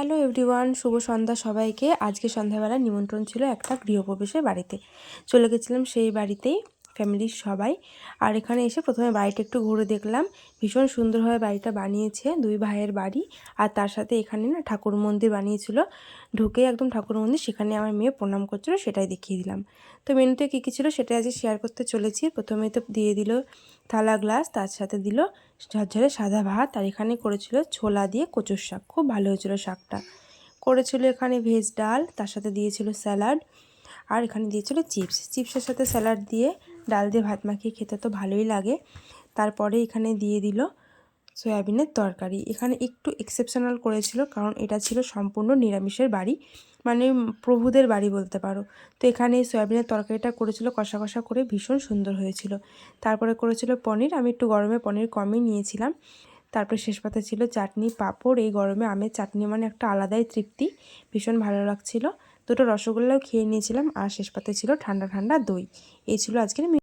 Hello everyone, শুভ সন্ধ্যা সবাইকে। আজকে সন্ধ্যাবেলা নিমন্ত্রণ ছিল একটা গৃহপ্রবেশের বাড়িতে। চলে গেছিলাম সেই বাড়িতেই ফ্যামিলির সবাই। আর এখানে এসে প্রথমে বাড়িটা একটু ঘুরে দেখলাম। ভীষণ সুন্দরভাবে বাড়িটা বানিয়েছে, দুই ভাইয়ের বাড়ি। আর তার সাথে এখানে না ঠাকুর মন্দির বানিয়েছিল। ঢুকে একদম ঠাকুর মন্দির, সেখানে আমার মেয়ে প্রণাম করছিল, সেটাই দেখিয়ে দিলাম। তো মেনুতে কী কী ছিল সেটাই আজকে শেয়ার করতে চলেছি। প্রথমে তো দিয়ে দিল থালা গ্লাস, তার সাথে দিল ঝরঝরে সাদা ভাত, আর এখানে করেছিল ছোলা দিয়ে কচুর শাক। খুব ভালো হয়েছিল শাকটা। করেছিল এখানে ভেজ ডাল, তার সাথে দিয়েছিল স্যালাড, আর এখানে দিয়েছিল চিপস। চিপসের সাথে স্যালাড দিয়ে ডাল দিয়ে ভাত মাখিয়ে খেতে তো ভালোই লাগে। তারপরে এখানে দিয়ে দিল সয়াবিনের তরকারি। এখানে একটু এক্সেপশনাল করেছিল, কারণ এটা ছিল সম্পূর্ণ নিরামিষের বাড়ি, মানে প্রভুদের বাড়ি বলতে পারো। তো এখানে সয়াবিনের তরকারিটা করেছিল কষা কষা করে, ভীষণ সুন্দর হয়েছিল। তারপরে করেছিল পনির। আমি একটু গরমে পনির কমই নিয়েছিলাম। তারপরে শেষ পাতে ছিল চাটনি, পাঁপড়। এই গরমে আমের চাটনি মানে একটা আলাদাই তৃপ্তি, ভীষণ ভালো লাগছিল। দুটো রসগোল্লাও খেয়ে নিয়েছিলাম, আর শেষ পাতে ছিল ঠান্ডা ঠান্ডা দই। এই ছিল আজকের